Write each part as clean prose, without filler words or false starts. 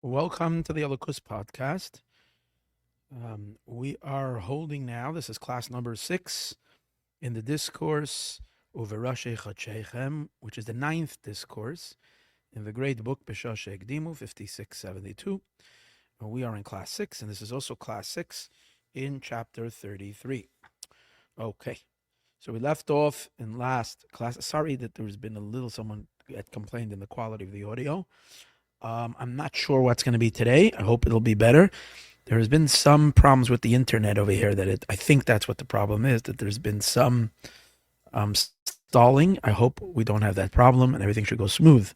Welcome to the Elokus podcast. We are holding now, this is class number 6 in the discourse over Chodsheichem, which is the 9th discourse in the great book B'Shoshe Ekdimu 5672. We are in class 6, and this is also class 6 in chapter 33. Okay, so we left off in last class. Sorry that there's been someone had complained in the quality of the audio. I'm not sure what's going to be today. I hope it'll be better. There has been some problems with the internet over here. I think that's what the problem is, that there's been some stalling. I hope we don't have that problem and everything should go smooth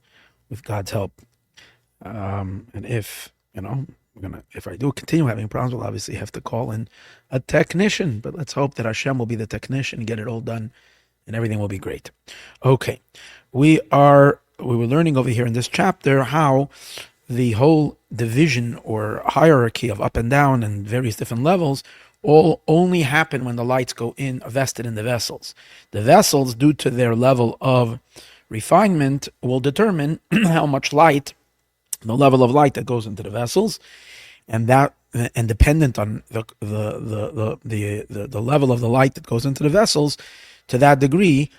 with God's help. And if I do continue having problems, we'll obviously have to call in a technician. But let's hope that Hashem will be the technician and get it all done and everything will be great. Okay, we were learning over here in this chapter how the whole division or hierarchy of up and down and various different levels all only happen when the lights go in, vested in the vessels. The vessels, due to their level of refinement, will determine how much light, the level of light that goes into the vessels, and dependent on the level of the light that goes into the vessels, to that degree,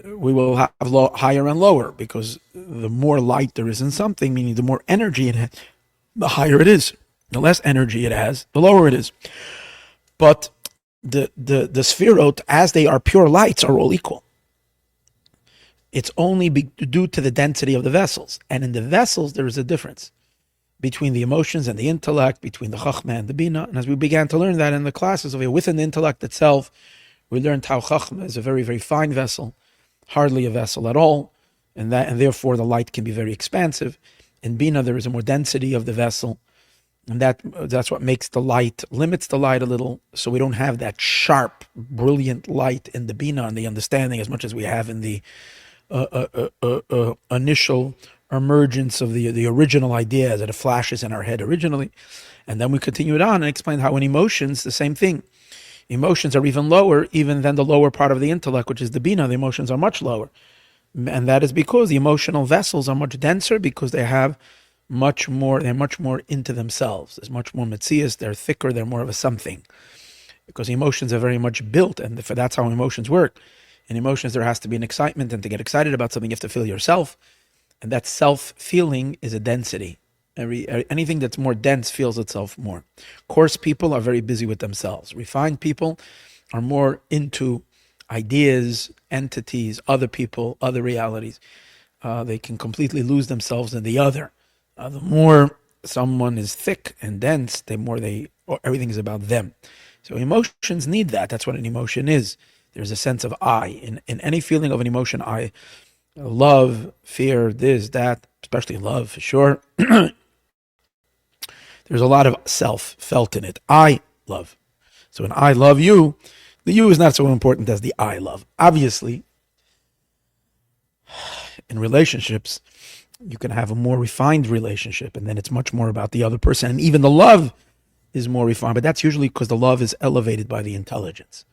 we will have higher and lower, because the more light there is in something, meaning the more energy it has, the higher it is. The less energy it has, the lower it is. But the sphirot, as they are pure lights, are all equal. It's only due to the density of the vessels. And in the vessels, there is a difference between the emotions and the intellect, between the chachma and the bina. And as we began to learn that in the classes over here, within the intellect itself, we learned how chachma is a very, very fine vessel, hardly a vessel at all, and therefore the light can be very expansive. In bina, there is a more density of the vessel, and that's what limits the light a little, so we don't have that sharp, brilliant light in the bina and the understanding as much as we have in the initial emergence of the original idea, as it flashes in our head originally. And then we continue it on and explain how in emotions, the same thing. Emotions are even lower, even than the lower part of the intellect, which is the bina. The emotions are much lower. And that is because the emotional vessels are much denser, because they're much more into themselves. There's much more metzias, they're thicker, they're more of a something. Because emotions are very much built, and that's how emotions work. In emotions, there has to be an excitement, and to get excited about something, you have to feel yourself. And that self-feeling is a density. Anything that's more dense feels itself more. Coarse people are very busy with themselves. Refined people are more into ideas, entities, other people, other realities. They can completely lose themselves in the other. The more someone is thick and dense, everything is about them. So emotions need that. That's what an emotion is. There's a sense of I. In any feeling of an emotion, I, love, fear, this, that, especially love for sure. There's a lot of self felt in it. I love. So when I love you, the you is not so important as the I love. Obviously, in relationships, you can have a more refined relationship, and then it's much more about the other person. And even the love is more refined, but that's usually because the love is elevated by the intelligence.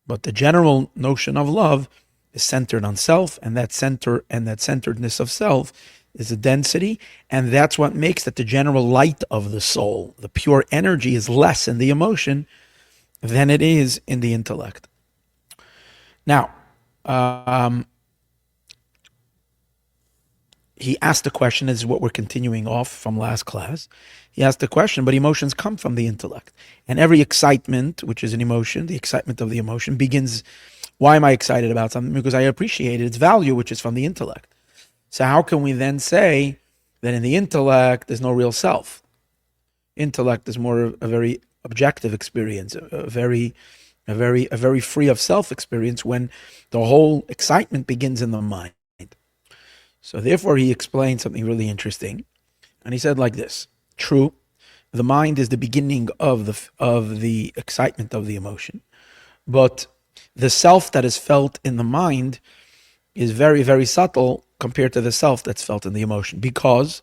But the general notion of love is centered on self, and that centeredness of self is a density, and that's what makes that the general light of the soul, the pure energy, is less in the emotion than it is in the intellect. Now, he asked the question, this is what we're continuing off from last class. He asked the question, but emotions come from the intellect. And every excitement, which is an emotion, the excitement of the emotion begins, why am I excited about something? Because I appreciate its value, which is from the intellect. So how can we then say that in the intellect there's no real self? Intellect is more a very objective experience, a very free of self experience, when the whole excitement begins in the mind. So therefore he explained something really interesting, and he said like this: true, the mind is the beginning of the excitement of the emotion, but the self that is felt in the mind is very, very subtle compared to the self that's felt in the emotion. Because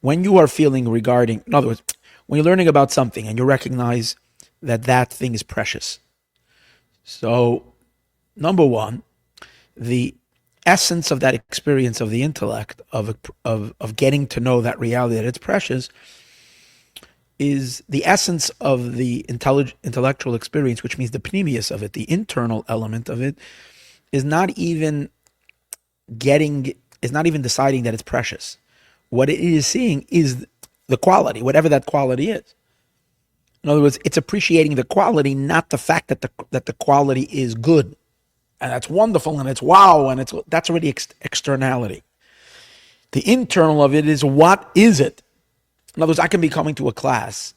when you are feeling in other words, when you're learning about something and you recognize that thing is precious. So, number one, the essence of that experience of the intellect, of getting to know that reality, that it's precious, is the essence of the intellectual experience, which means the pneumius of it, the internal element of it, is not even deciding that it's precious. What it is seeing is the quality, whatever that quality is. In other words, it's appreciating the quality, not the fact that the quality is good, and that's wonderful, and it's wow, and that's already externality. The internal of it is, what is it? In other words, I can be coming to a class,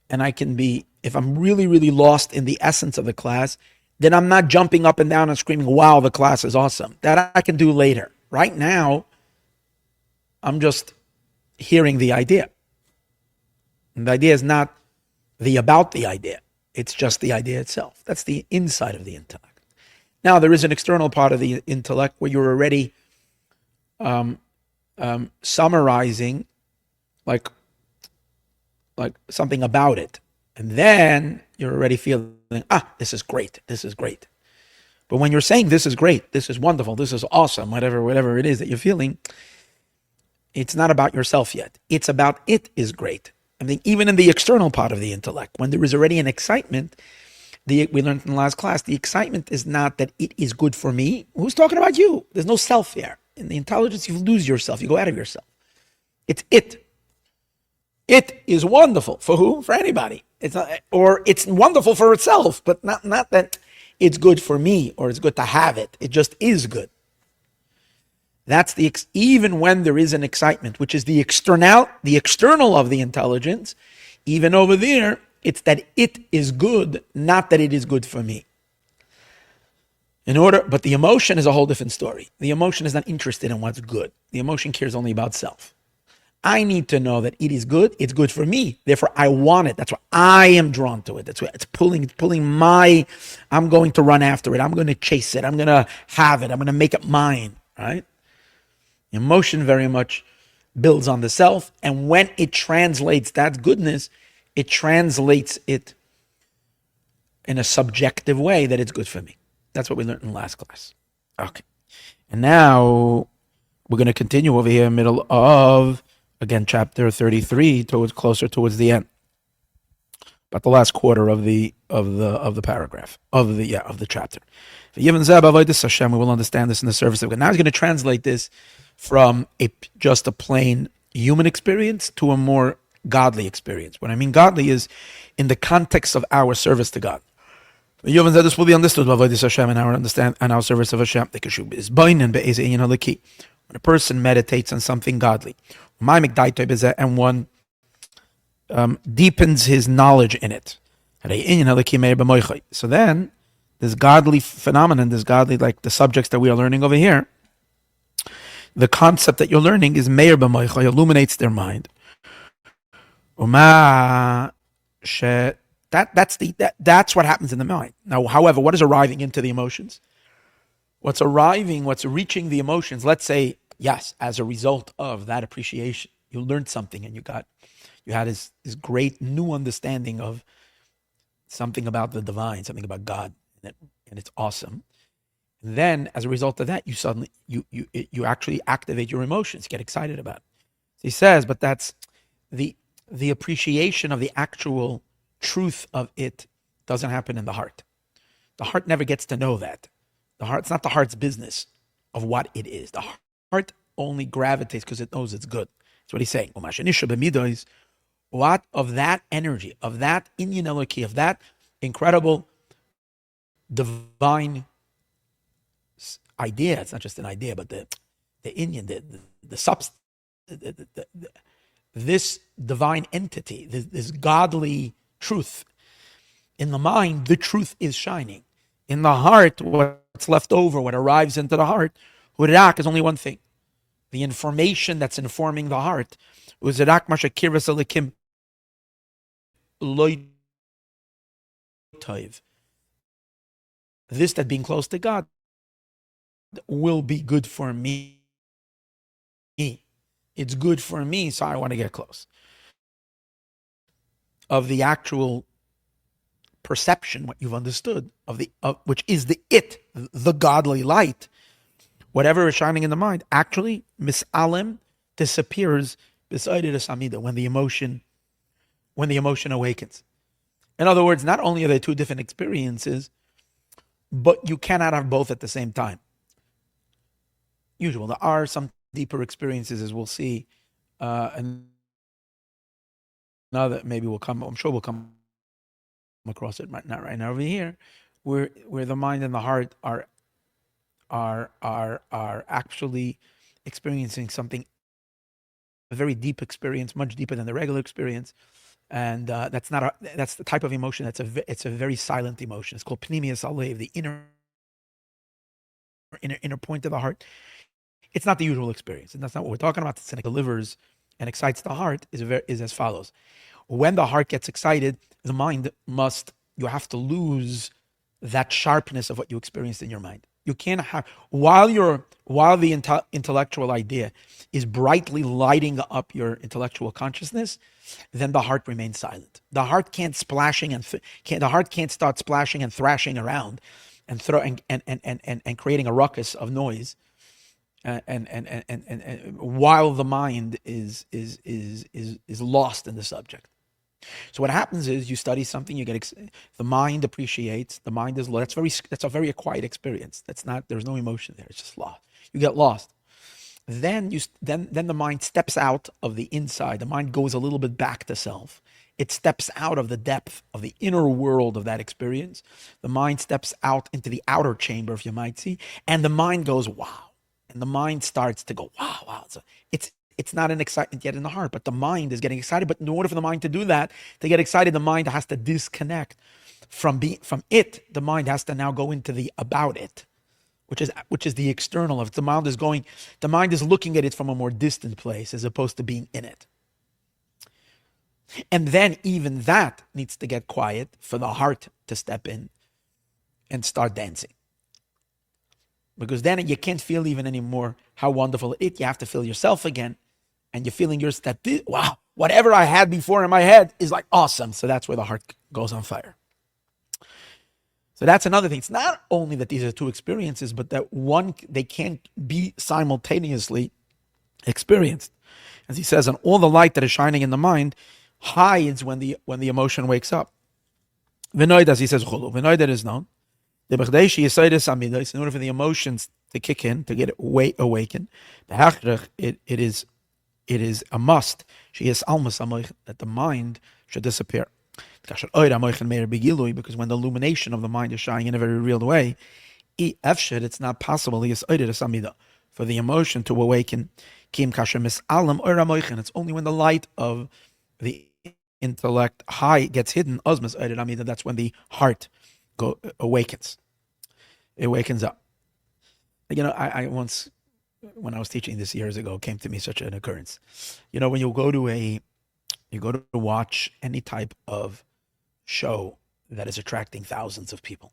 and I can be, if I'm really, really lost in the essence of the class, then I'm not jumping up and down and screaming, wow, the class is awesome. That I can do later. Right now, I'm just hearing the idea. And the idea is not about the idea. It's just the idea itself. That's the inside of the intellect. Now, there is an external part of the intellect where you're already summarizing like something about it. And then you're already feeling, this is great. This is great. But when you're saying this is great, this is wonderful, this is awesome, whatever it is that you're feeling, it's not about yourself yet. It's about it is great. I mean, even in the external part of the intellect, when there is already an excitement, we learned in the last class, the excitement is not that it is good for me. Who's talking about you? There's no self there. In the intelligence, you lose yourself. You go out of yourself. It's it. It is wonderful. For who? For anybody. It's not, or it's wonderful for itself, but not that it's good for me or it's good to have it. It just is good. That's even when there is an excitement, which is the external of the intelligence, even over there, it's that it is good, not that it is good for me. But the emotion is a whole different story. The emotion is not interested in what's good. The emotion cares only about self. I need to know that it is good. It's good for me. Therefore, I want it. That's why I am drawn to it. That's why it's pulling I'm going to run after it. I'm going to chase it. I'm going to have it. I'm going to make it mine, right? Emotion very much builds on the self. And when it translates that goodness, it translates it in a subjective way that it's good for me. That's what we learned in the last class. Okay. And now we're going to continue over here in the middle of, again, chapter 33, closer towards the end. About the last quarter of the paragraph, of the chapter. We will understand this in the service of God. Now he's going to translate this from just a plain human experience to a more godly experience. What I mean godly is in the context of our service to God. This will be understood in our service of Hashem. When a person meditates on something godly, and one deepens his knowledge in it. So then, this godly phenomenon, like the subjects that we are learning over here, the concept that you're learning is meir b'moicha, illuminates their mind. That's what happens in the mind. Now, however, what is arriving into the emotions? What's reaching the emotions, let's say, yes, as a result of that appreciation, you learned something and you had this great new understanding of something about the divine, something about God, and it's awesome. And then, as a result of that, you actually activate your emotions, get excited about it. So he says, but that's the appreciation of the actual truth of it doesn't happen in the heart. The heart never gets to know that. It's not the heart's business of what it is. The heart only gravitates because it knows it's good. That's what he's saying. What of that energy, of that inyan eloki, of that incredible divine idea. It's not just an idea, but the inyan, the substance, this divine entity, this godly truth. In the mind, the truth is shining. In the heart, what's left over, what arrives into the heart, hurak is only one thing. The information that's informing the heart. This, that being close to God, will be good for me. It's good for me, so I want to get close. Of the actual perception, what you've understood, which is the godly light, whatever is shining in the mind, actually misalim disappears beside it samida when the emotion awakens. In other words, not only are there two different experiences, but you cannot have both at the same time. Usual. There are some deeper experiences, as we'll see, and now that maybe we'll come, I'm sure we'll come across it, not right now over here, where the mind and the heart are actually experiencing something, a very deep experience, much deeper than the regular experience. And that's the type of emotion it's a very silent emotion. It's called pnimius alev, the inner point of the heart. It's not the usual experience, and that's not what we're talking about. The cynic delivers and excites the heart is as follows. When the heart gets excited, the mind you have to lose that sharpness of what you experienced in your mind. You can't have, while the intellectual idea is brightly lighting up your intellectual consciousness, then the heart remains silent. The heart can't the heart can't start splashing and thrashing around and creating a ruckus of noise. And while the mind is lost in the subject. So what happens is you study something, you get the mind appreciates, the mind is lost. That's a very quiet experience. There's no emotion there. It's just lost. You get lost. Then the mind steps out of the inside. The mind goes a little bit back to self. It steps out of the depth of the inner world of that experience. The mind steps out into the outer chamber, if you might see, and the mind goes, wow. And the mind starts to go, wow. So it's not an excitement yet in the heart, but the mind is getting excited. But in order for the mind to do that, to get excited, the mind has to disconnect from it. The mind has to now go into the about it, which is the external of it. The mind is looking at it from a more distant place as opposed to being in it. And then even that needs to get quiet for the heart to step in and start dancing. Because then you can't feel even anymore how wonderful it is. You have to feel yourself again. And you're feeling wow, whatever I had before in my head is like awesome. So that's where the heart goes on fire. So that's another thing. It's not only that these are two experiences, but that they can't be simultaneously experienced. As he says, and all the light that is shining in the mind hides when the emotion wakes up. V'noid, as he says, v'noid, that is known. In order for the emotions to kick in, to get awakened, it is a must. She is almost that the mind should disappear. Because when the illumination of the mind is shining in a very real way, it's not possible for the emotion to awaken. It's only when the light of the intellect high gets hidden, that's when the heart awakens. It wakens up. I once, when I was teaching this years ago, came to me such an occurrence. When you go to watch any type of show that is attracting thousands of people.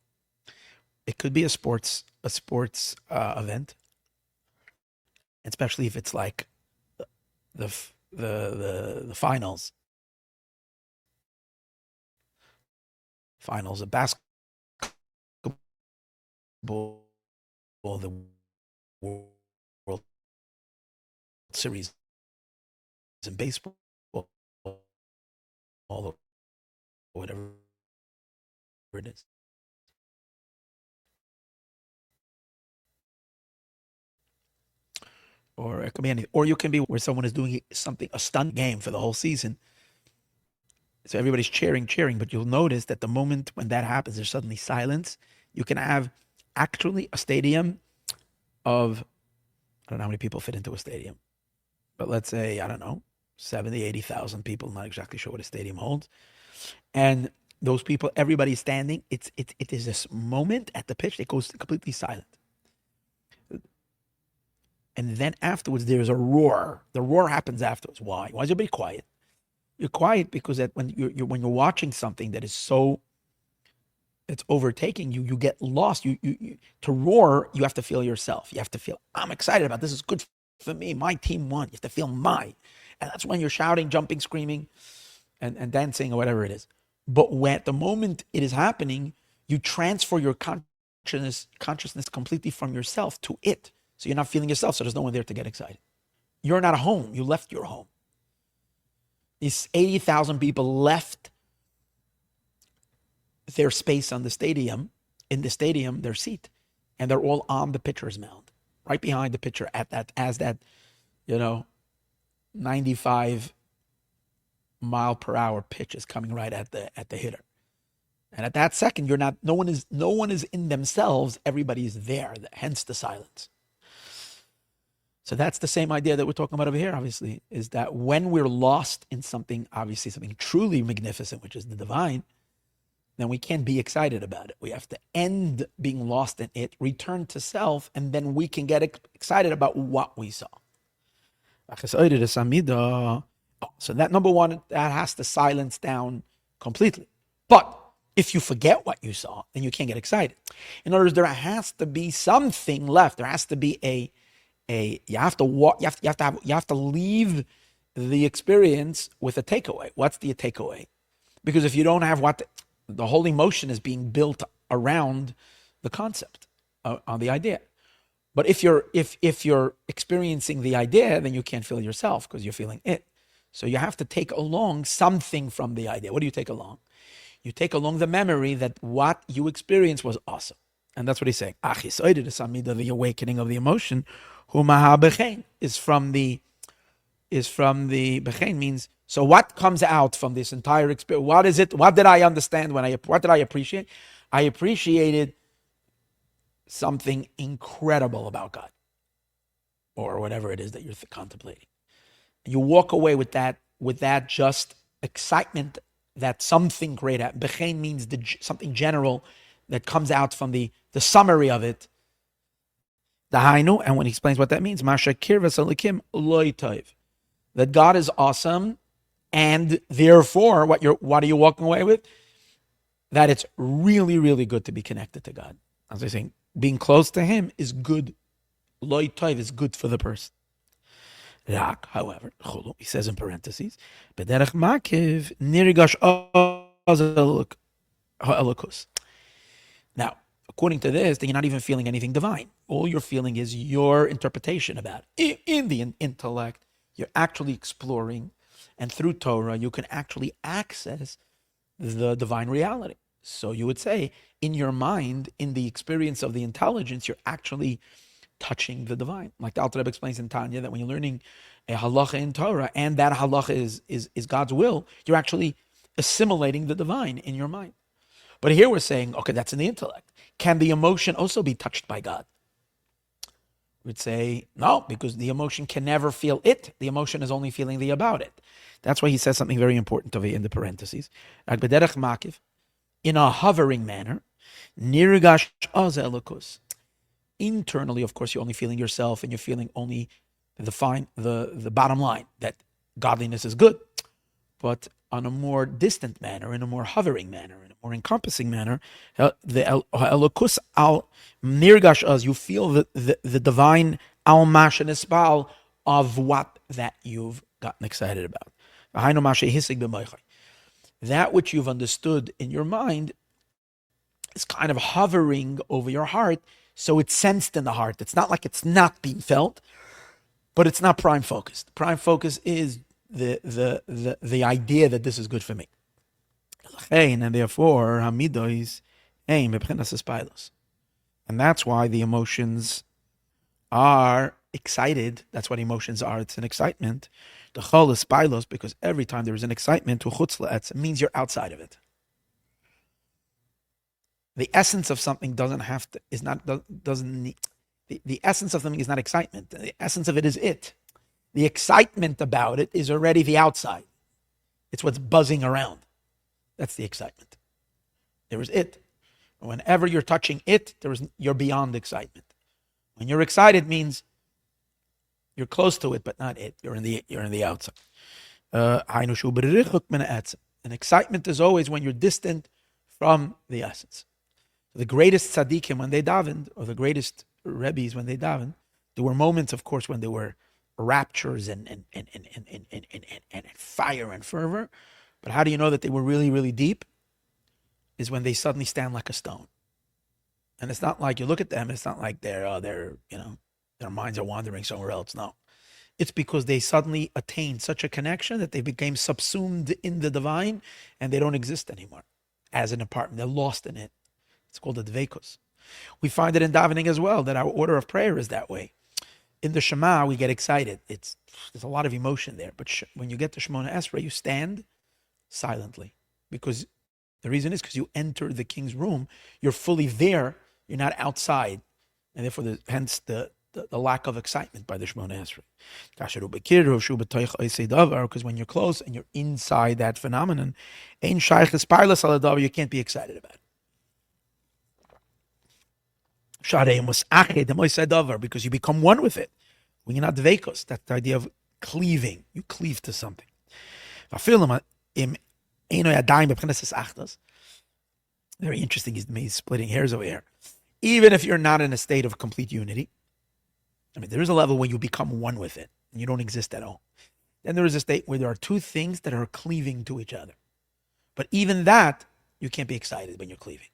It could be a sports event, especially if it's like the finals of basketball, the World Series in baseball, all whatever it is. Or it could be anything. Or you can be where someone is doing a stunt game for the whole season. So everybody's cheering, but you'll notice that the moment when that happens, there's suddenly silence. You can have actually a stadium of, I don't know how many people fit into a stadium, but let's say, 70, 80,000 people. Not exactly sure what a stadium holds. And those people, everybody's standing. It is this moment at the pitch that goes completely silent. And then afterwards, there's a roar. The roar happens afterwards. Why? Why is everybody quiet? You're quiet because when you're watching something that is so, it's overtaking you, you get lost. You to roar, you have to feel yourself. You have to feel, I'm excited about this. Is good for me. My team won. You have to feel mine. And that's when you're shouting, jumping, screaming, and dancing or whatever it is. But at the moment it is happening, you transfer your consciousness completely from yourself to it. So you're not feeling yourself, so there's no one there to get excited. You're not home. You left your home. These 80,000 people left their space on the stadium, their seat, and they're all on the pitcher's mound, right behind the pitcher as that 95 mile per hour pitch is coming right at the hitter. And at that second, no one is in themselves. Everybody is there, hence the silence. So that's the same idea that we're talking about over here, obviously, is that when we're lost in something, obviously something truly magnificent, which is the divine, then we can't be excited about it. We have to end being lost in it, return to self, and then we can get excited about what we saw. So that number one, that has to silence down completely. But if you forget what you saw, then you can't get excited. In other words, there has to be something left. There has to be you have to leave the experience with a takeaway. What's the takeaway? Because if you don't have the whole emotion is being built around the concept on the idea. But if you're experiencing the idea, then you can't feel yourself because you're feeling it. So you have to take along something from the idea. What do you take along? You take along the memory that what you experienced was awesome. And that's what he's saying. The awakening of the emotion, is from the bechein, means, so what comes out from this entire experience? What is it? What did I understand what did I appreciate? I appreciated something incredible about God, or whatever it is that you're contemplating. You walk away with that just excitement that something great happened. Bechein means something general that comes out from the summary of it. The Hainu, and when he explains what that means, Masha Kirvas Alikim Loi Toiv, that God is awesome, and therefore, what are you walking away with? That it's really, really good to be connected to God. As I was saying, being close to Him is good. Loi Toiv is good for the person. Rak, however, he says in parentheses, B'derech Makiv Nirigash Ha'elokus. Now, according to this, then you're not even feeling anything divine. All you're feeling is your interpretation about it. In the intellect, you're actually exploring, and through Torah, you can actually access the divine reality. So you would say, in your mind, in the experience of the intelligence, you're actually touching the divine. Like the Alter Rebbe explains in Tanya, that when you're learning a halacha in Torah, and that halacha is God's will, you're actually assimilating the divine in your mind. But here we're saying, okay, that's in the intellect. Can the emotion also be touched by God? We'd say, no, because the emotion can never feel it. The emotion is only feeling the about it. That's why he says something very important over in the parentheses. In a hovering manner, nirgash az elokus. Internally, of course, you're only feeling yourself, and you're feeling only the bottom line, that godliness is good. But on a more distant manner, in a more hovering manner, in a more encompassing manner, the elokus al nirgash az, you feel the divine al mashanispal of what that you've gotten excited about. That which you've understood in your mind is kind of hovering over your heart, so it's sensed in the heart. It's not like it's not being felt, but it's not prime focused. Prime focus is the idea that this is good for me. And therefore, hamidos aim b'chinas. And that's why the emotions are excited. That's what emotions are. It's an excitement. The chol is spilos, because every time there is an excitement, it means you're outside of it. The essence of something the essence of something is not excitement. The essence of it is it. The excitement about it is already the outside. It's what's buzzing around. That's the excitement. There is it. Whenever you're touching it, you're beyond excitement. When you're excited, means you're close to it, but not it. You're in the outside. An excitement is always when you're distant from the essence. The greatest tzaddikim, when they davened, or the greatest rebbes when they davened, there were moments, of course, when there were raptures and fire and fervor. But how do you know that they were really, really deep? Is when they suddenly stand like a stone. And it's not like you look at them, it's not like they're their minds are wandering somewhere else. No. It's because they suddenly attained such a connection that they became subsumed in the divine and they don't exist anymore as an apartment. They're lost in it. It's called a dveikus. We find it in davening as well, that our order of prayer is that way. In the Shema, we get excited. There's a lot of emotion there. But when you get to Shemona Esrei, you stand silently. Because the reason is because you enter the king's room. You're fully there. You're not outside. And therefore, hence the lack of excitement by the Shemona Esrei. Because when you're close and you're inside that phenomenon, you can't be excited about it. Because you become one with it. When you're not dveikos, that's the idea of cleaving. You cleave to something. Very interesting. He's splitting hairs over here. Even if you're not in a state of complete unity, there is a level where you become one with it and you don't exist at all. Then there is a state where there are two things that are cleaving to each other. But even that, you can't be excited when you're cleaving.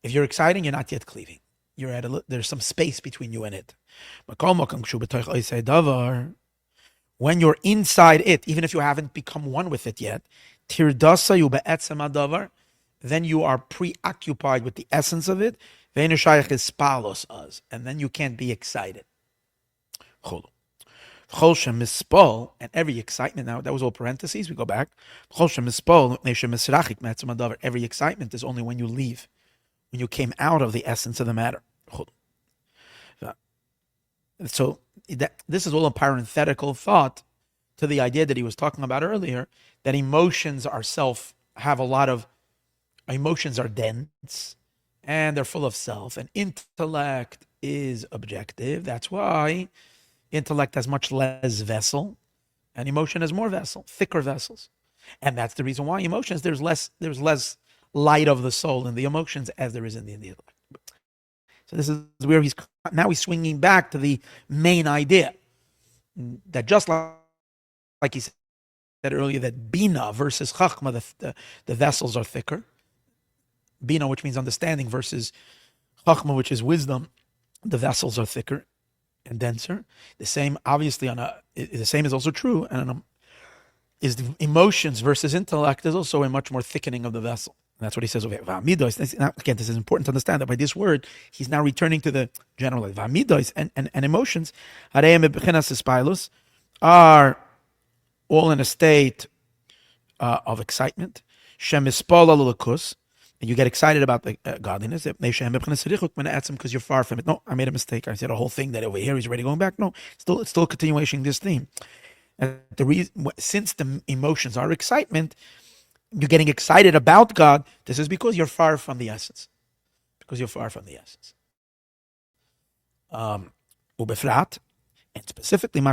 If you're exciting, you're not yet cleaving. There's some space between you and it. When you're inside it, even if you haven't become one with it yet, then you are preoccupied with the essence of it, and then you can't be excited. And every excitement, now that was all parentheses, we go back. Every excitement is only when you leave, when you came out of the essence of the matter. So this is all a parenthetical thought to the idea that he was talking about earlier, that emotions are dense and they're full of self, and intellect is objective. That's why intellect has much less vessel and emotion has more vessel, thicker vessels. And that's the reason why emotions, there's less light of the soul in the emotions as there is in the intellect. So this is where he's swinging back to the main idea that just like he said earlier, that bina versus chachma, the vessels are thicker. Bina, which means understanding, versus chachma, which is wisdom, the vessels are thicker and denser. The same, obviously, the same is also true, and is the emotions versus intellect is also a much more thickening of the vessel. And that's what he says over here. Again, this is important to understand that by this word, he's now returning to the general. Vamidos and emotions are all in a state of excitement. And you get excited about the godliness. Because you're far from it. No, I made a mistake. I said a whole thing that over here he's already going back. No, it's still continuation this theme. And the reason, since the emotions are excitement, you're getting excited about God. This is because you're far from the essence. Ubefrat, and specifically,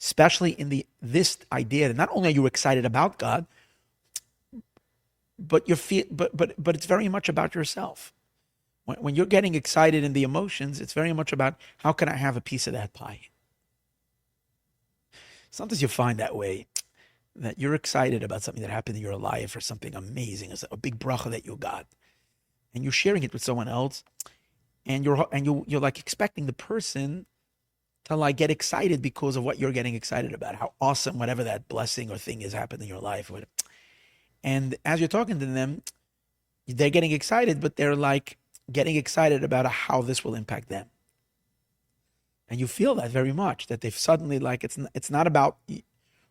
especially in this idea that not only are you excited about God, but but it's very much about yourself. When you're getting excited in the emotions, it's very much about how can I have a piece of that pie. Sometimes you find that way, that you're excited about something that happened in your life or something amazing, a big bracha that you got, and you're sharing it with someone else, and you're like expecting the person to like get excited because of what you're getting excited about, how awesome whatever that blessing or thing has happened in your life. And as you're talking to them, they're getting excited, but they're like getting excited about how this will impact them. And you feel that very much, that they've suddenly like, it's not about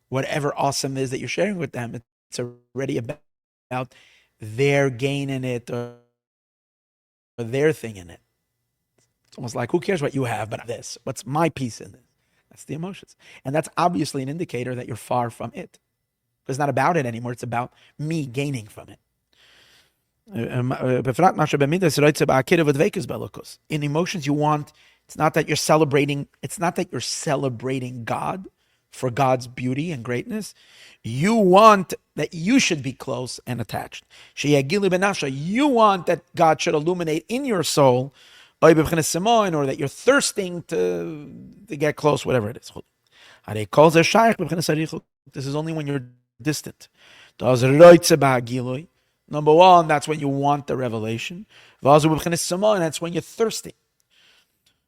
whatever awesome is that you're sharing with them. It's already about their gain in it or their thing in it. It's almost like, who cares what you have, but this, what's my piece in this? That's the emotions. And that's obviously an indicator that you're far from it. It's not about it anymore. It's about me gaining from it. In emotions, you want, it's not that you're celebrating God for God's beauty and greatness. You want that you should be close and attached. You want that God should illuminate in your soul, or that you're thirsting to get close, whatever it is. This is only when you're distant. Number one, that's when you want the revelation. And that's when you're thirsty.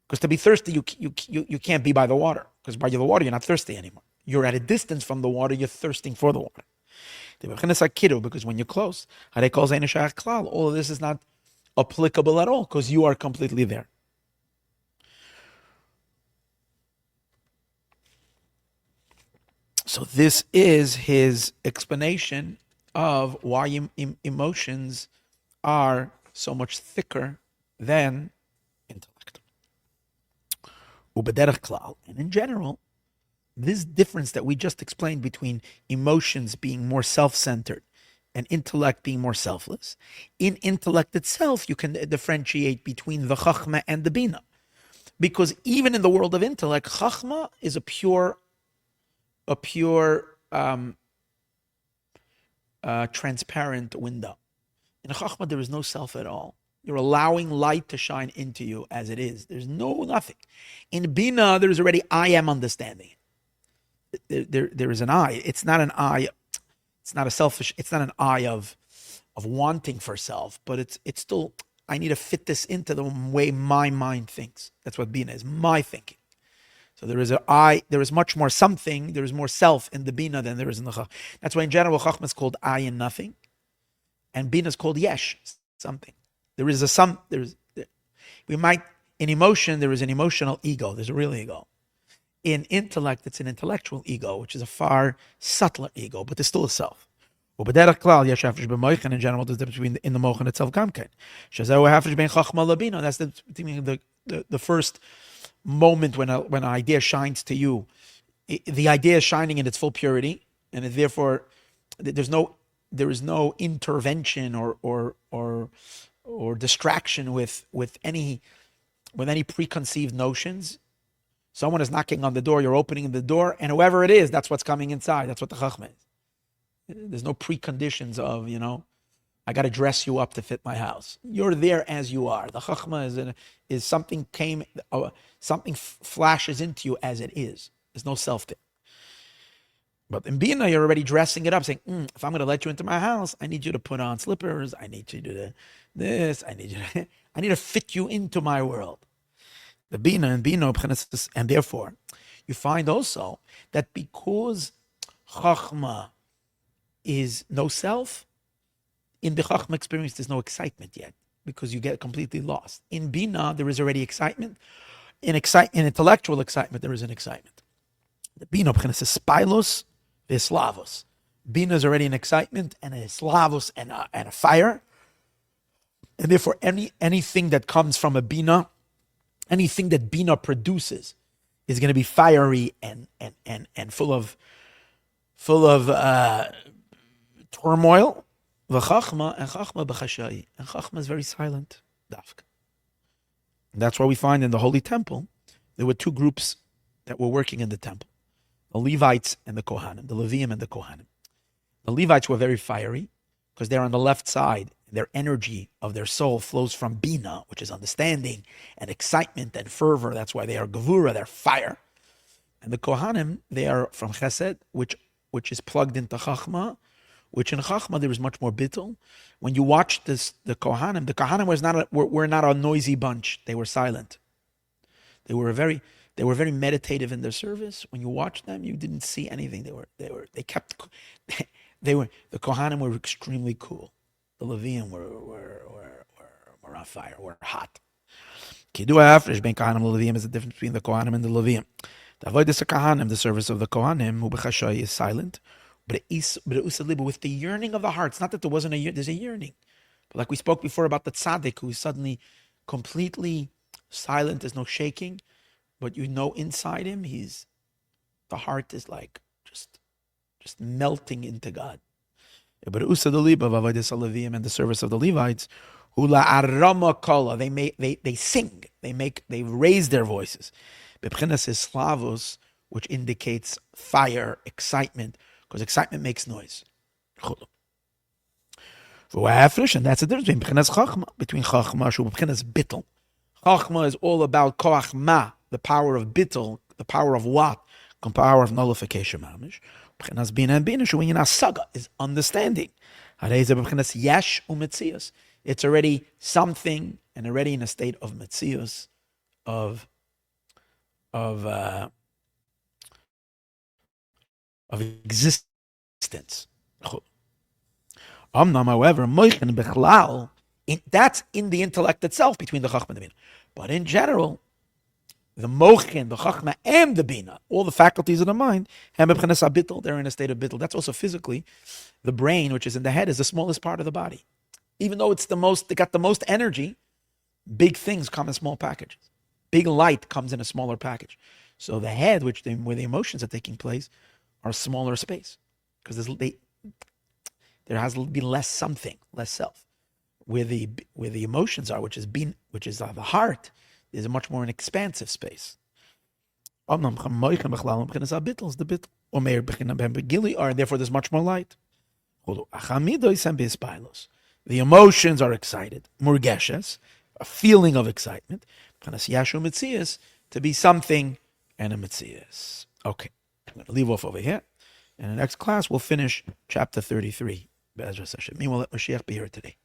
Because to be thirsty, you can't be by the water. Because by the water, you're not thirsty anymore. You're at a distance from the water, you're thirsting for the water. Because when you're close, all of this is not applicable at all, because you are completely there. So this is his explanation of why emotions are so much thicker than intellect. And in general, this difference that we just explained between emotions being more self-centered and intellect being more selfless, in intellect itself, you can differentiate between the chachma and the bina. Because even in the world of intellect, chachma is a pure transparent window. In chachma, there is no self at all. You're allowing light to shine into you as it is. There's nothing. In bina, there's already I am understanding. There is an I. It's not an I. It's not a selfish. It's not an I of wanting for self, but it's still. I need to fit this into the way my mind thinks. That's what bina is. My thinking. So there is there is much more something, there is more self in the bina than there is in the chachma. That's why in general, chachma is called I and nothing, and bina is called yesh, something. There is in emotion, there is an emotional ego, there's a real ego. In intellect, it's an intellectual ego, which is a far subtler ego, but there's still a self. In general, there's the difference between in the mochen itself. That's the first moment when an idea shines to you. The idea is shining in its full purity, and therefore there is no intervention or distraction with any preconceived notions. Someone is knocking on the door, you're opening the door, and whoever it is, that's what's coming inside. That's what the chachma is. There's no preconditions of, I got to dress you up to fit my house. You're there as you are. The chachma is something something flashes into you as it is. There's no self there. But in bina, you're already dressing it up, saying, if I'm going to let you into my house, I need you to put on slippers. I need you to do this. I need to fit you into my world. The bina and bina, and therefore, you find also that because chachma is no self, in the chachma experience, there's no excitement yet because you get completely lost. In bina, there is already excitement. In intellectual excitement, there is an excitement. The bina is spilos, v'slavos. Bina is already an excitement and a slavos and a fire. And therefore, anything that comes from a bina, anything that bina produces, is going to be fiery and full of turmoil. V'chachma and chachma b'chashai, and chachma is very silent. Dafka. That's why we find in the Holy Temple, there were two groups that were working in the temple. The Levites and the Kohanim, the Leviim and the Kohanim. The Levites were very fiery because they're on the left side. Their energy of their soul flows from Bina, which is understanding and excitement and fervor. That's why they are Gevura, they're fire. And the Kohanim, they are from Chesed, which is plugged into Chachma, which in Chachma there is much more bittul. When you watch the Kohanim were not a noisy bunch. They were silent. They were very meditative in their service. When you watch them, you didn't see anything. The Kohanim were extremely cool. The Leviim were on fire, were hot. Kidduah Hafresh ben Kohanim and Leviim is the difference between the Kohanim and the Leviim. The avodas Kohanim, the service of the Kohanim, who b'chashai is silent. But with the yearning of the heart. It's not that there's a yearning. But like we spoke before about the tzaddik, who is suddenly completely silent, there's no shaking, but inside him, the heart is like just melting into God. But and the service of the Levites, they sing, they raise their voices. Slavos, which indicates fire, excitement, because excitement makes noise. And that's the difference between Chachma and Bittul. Chachma is all about Koach Ma, the power of Bittul, the power of what? The power of nullification. Bina and Bina is understanding. Yesh u'metzias. It's already something and already in a state of metzius, of existence. However, that's in the intellect itself between the Chachma and the Bina. But in general, the Mochin, the Chachma, and the Bina, all the faculties of the mind, they're in a state of bittul. That's also physically. The brain, which is in the head, is the smallest part of the body. Even though they got the most energy, big things come in small packages. Big light comes in a smaller package. So the head, where the emotions are taking place, are smaller space. Because there has to be less something, less self. Where the emotions are, which is the heart, is much more an expansive space. And therefore there's much more light. The emotions are excited, murgeshes, a feeling of excitement, to be something and a mitzias. Okay, I'm going to leave off over here. In the next class, we'll finish chapter 33. Meanwhile, let Mashiach be here today.